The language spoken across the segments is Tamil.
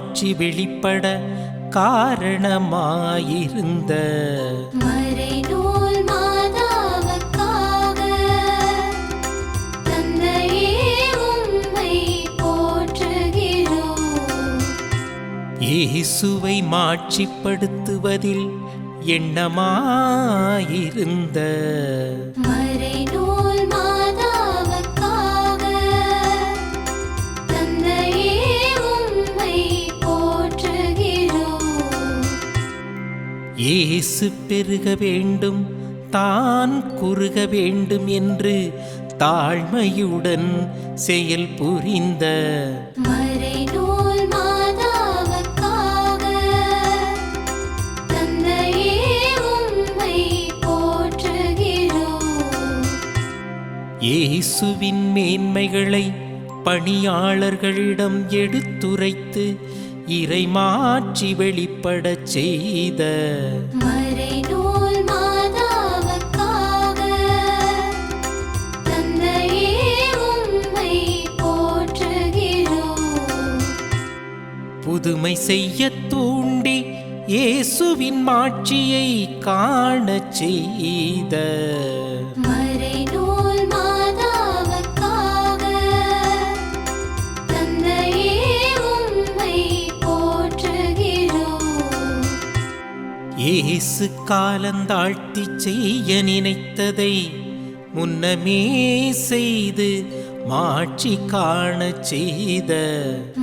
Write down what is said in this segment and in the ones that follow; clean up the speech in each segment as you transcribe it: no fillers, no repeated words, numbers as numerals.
மாட்சி வெளிப்பட காரணமாயிருந்த மறைநூல் மாதாவுக்காக தந்தையே உம்மை போற்றுகிறோம். இயேசுவை மாட்சிப்படுத்துவதில் எண்ணமாயிருந்த மறைநூல் மாதாவுக்காக தந்தையே உம்மை போற்றுகிறோம். இயேசு பெருக வேண்டும் தான் குறுக வேண்டும் என்று தாழ்மையுடன் செயல் புரிந்த மறைநூல் மாதாவுக்காக தந்தையே உம்மை போற்றுகிறோம். இயேசுவின் மேன்மைகளை பணியாளர்களிடம் எடுத்துரைத்து இறைமாட்சி வெளிப்படச் செய்த மறைநூல் மாதாவுக்காக தந்தையே உம்மை போற்றுகிறோம். புதுமை செய்யத் தூண்டி இயேசுவின் மாட்சியை காணச் செய்த மறைநூல் மாதாவுக்காக தந்தையே உம்மை போற்றுகிறோம். இயேசு காலந்தாழ்த்தி செய்ய நினைத்ததை முன்னமே செய்து மாட்சி காணச் செய்த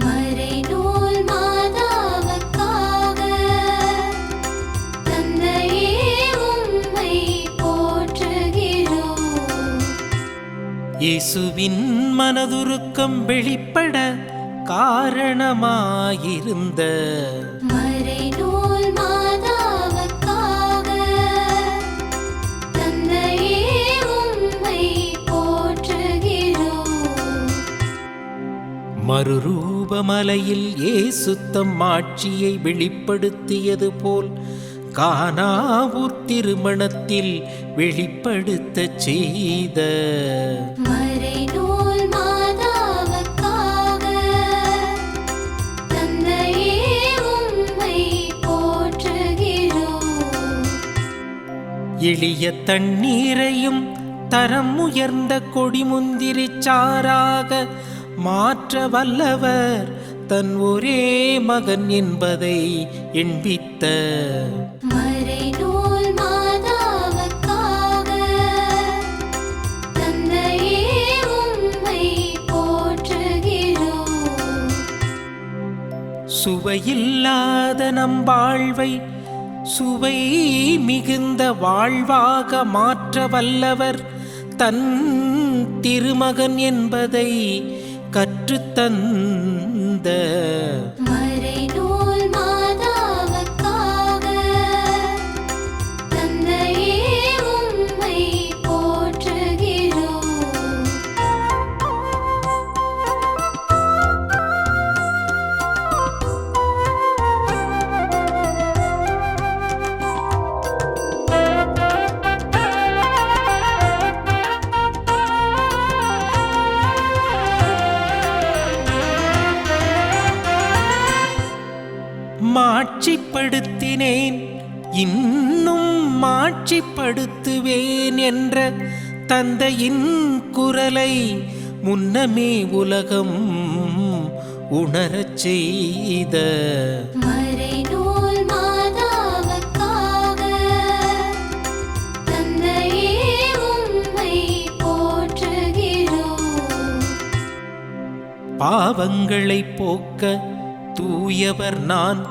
மறைநூல் மாதாவுக்காக தந்தையே உம்மை போற்றுகிறோம். இயேசுவின் மனதுருக்கம் வெளிப்பட காரணமாயிருந்த மறைநூல் மாதாவுக்காக தந்தையே உம்மை போற்றுகிறோம். மறுரூபமலையில் இயேசு தம் மாட்சியை வெளிப்படுத்தியது போல் கானாவூர் திருமணத்தில் வெளிப்படுத்தச் செய்த மறைநூல் மாதாவுக்காக தந்தையே உம்மை போற்றுகிறோம். எளிய தண்ணீரையும் தரம் உயர்ந்த கொடிமுந்திரிச் சாறாக மாற்ற வல்லவர் தன் ஒரே மகன் என்பதை எண்பித்த மறைநூல் மாதாவுக்காக தந்தையே உம்மை போற்றுகிறோம். சுவையில்லாத நம் வாழ்வை சுவை மிகுந்த வாழ்வாக மாற்ற வல்லவர் தன் திருமகன் என்பதை கற்றுத்தந்த மறைநூல் மாதாவுக்காக தந்தையே உம்மை போற்றுகிறோம். மாட்சிப்படுத்தினேன் இன்னும் மாட்சிப்படுத்துவேன் என்ற தந்தையின் குரலை முன்னமே உலகம் உணரச் செய்த மறைநூல் மாதாவுக்காக தந்தையே உம்மை போற்றுகிறோம். பாவங்களை போக்க தூயவர் நான்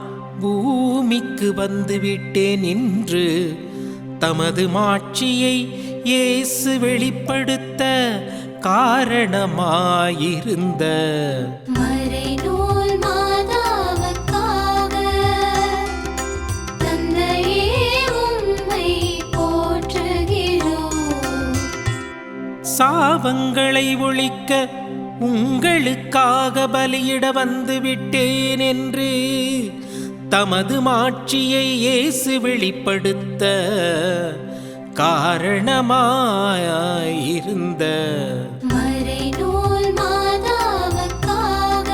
பூமிக்கு வந்துவிட்டேன் என்று தமது மாட்சியை இயேசு வெளிப்படுத்த காரணமாயிருந்த மறைநூல் மாதாவுக்காக தந்தையே உம்மை போற்றுகிறோம். சாபங்களை ஒழிக்க உங்களுக்காக பலியிட வந்துவிட்டேன் என்று தமது மாட்சியை இயேசு வெளிப்படுத்த காரணமாயிருந்த மறைநூல் மாதாவுக்காக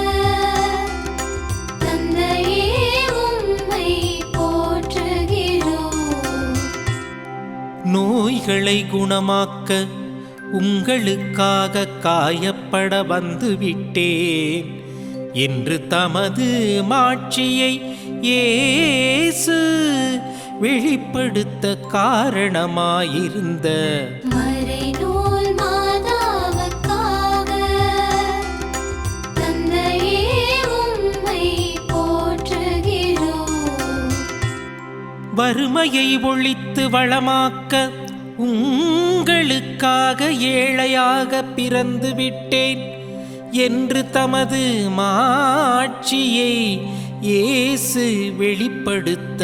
தந்தையே நோய்களை குணமாக்க உங்களுக்காக காயப்பட வந்துவிட்டேன் என்று தமது மாட்சியை இயேசு வெளிப்படுத்த காரணமாயிருந்த மறைநூல் மாதாவுக்காக தந்தையே உம்மை போற்றுகிறோம். வறுமையை ஒழித்து வளமாக்க உங்களுக்காக ஏழையாக பிறந்து விட்டேன் என்று தமது மாட்சியை இயேசு வெளிப்படுத்த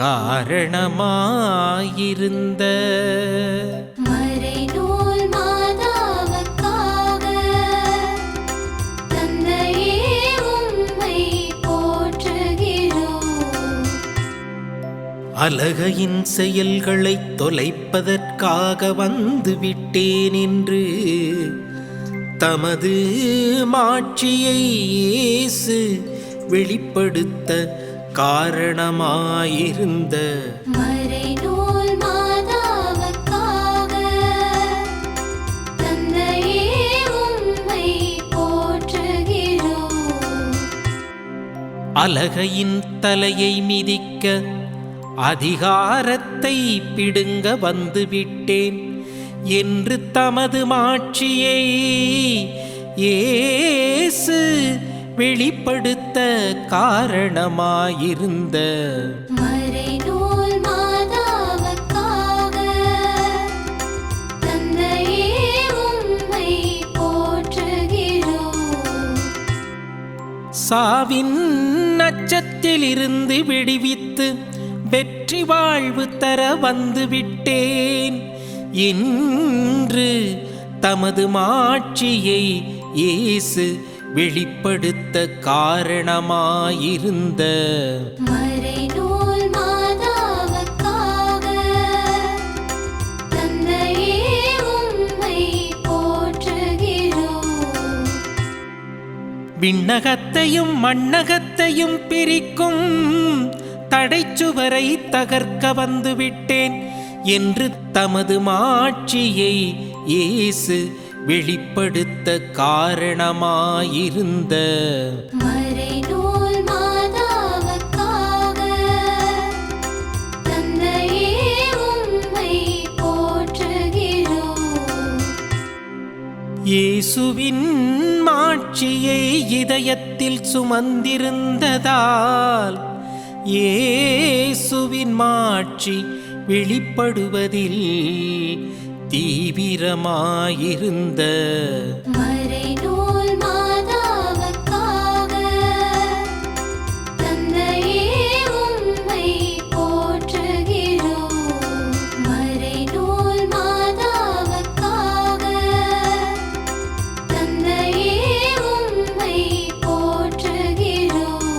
காரணமாயிருந்த மறைநூல் மாதாவுக்காக தந்தையே உம்மை போற்றுகிறோம். அலகையின் செயல்களை தொலைப்பதற்காக வந்துவிட்டேன் என்று தமது மாட்சியை இயேசு வெளிப்படுத்த காரணமாயிருந்த மறைநூல் மாதாவுக்காக தந்தையே உம்மை போற்றுகிறோம். அலகையின் தலையை மிதிக்க அதிகாரத்தை பிடுங்க வந்துவிட்டேன் என்று தமது மாட்சியை இயேசு வெளிப்படுத்த காரணமாயிருந்த மறைநூல் மாதாவுக்காக தந்தையே உம்மை போற்றுகிறோம். சாவின் நச்சத்திலிருந்து விடுவித்து வெற்றி வாழ்வு தர வந்துவிட்டேன் என்று தமது மாட்சியை இயேசு வெளிப்படுத்த காரணமாயிருந்த மறைநூல் மாதாவுக்காக தந்தையே உம்மை போற்றுகிறோம். விண்ணகத்தையும் மண்ணகத்தையும் பிரிக்கும் தடைச்சுவரை தகர்க்க வந்துவிட்டேன் என்று தமது மாட்சியை இயேசு வெளிப்படுத்த காரணமாயிருந்த மறைநூல் மாதாவுக்காக தந்தையே உம்மை போற்றுகிறோம். இயேசுவின் மாட்சியை இதயத்தில் சுமந்திருந்ததால் இயேசுவின் மாட்சி வெளிப்படுவதில் தீவிரமாயிருந்த மறைநூல் மாதாவுக்காக தந்தையே உம்மை போற்றுகிறோம். மறைநூல் மாதாவுக்காக தந்தையே உம்மை போற்றுகிறோம்.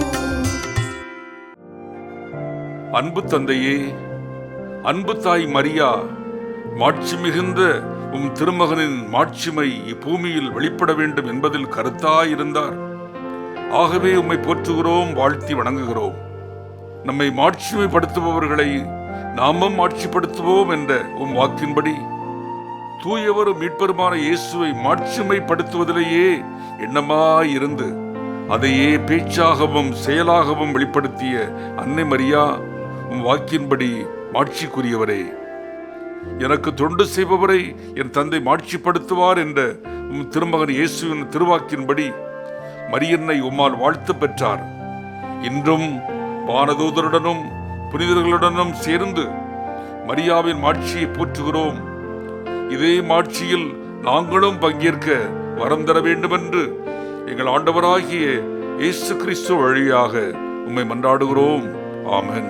அன்பு தந்தையே, அன்பு தாய் மரியா, மாட்சி மிகுந்த உம் திருமகனின் மாட்சிமை இப்பூமியில் வெளிப்பட வேண்டும் என்பதில் கருத்தாயிருந்தார். ஆகவே உம்மை போற்றுகிறோம், வாழ்த்தி வணங்குகிறோம். நம்மை மாட்சிமைப்படுத்துபவர்களை நாமும் மாட்சிப்படுத்துவோம் என்ற உம் வாக்கின்படி தூயவரும் மீட்பருமான இயேசுவை மாட்சிமைப்படுத்துவதிலேயே எண்ணமாயிருந்து அதையே பேச்சாகவும் செயலாகவும் வெளிப்படுத்திய அன்னை மரியா, உம் வாக்கின்படி மாட்சிக்குரியவரே, எனக்கு தொண்டு செய்பவரை என் தந்தை மாட்சிப்படுத்துவார் என்ற உம் திருமகன் இயேசுவின் திருவாக்கின்படி மரியன்னை உம்மால் வாழ்த்து பெற்றார். இன்றும் வானதூதருடனும் புனிதர்களுடனும் சேர்ந்து மரியாவின் மாட்சியை போற்றுகிறோம். இதே மாட்சியில் நாங்களும் பங்கேற்க வரம் தர வேண்டுமென்று எங்கள் ஆண்டவராகிய இயேசு கிறிஸ்து வழியாக உம்மை மன்றாடுகிறோம். ஆமென்.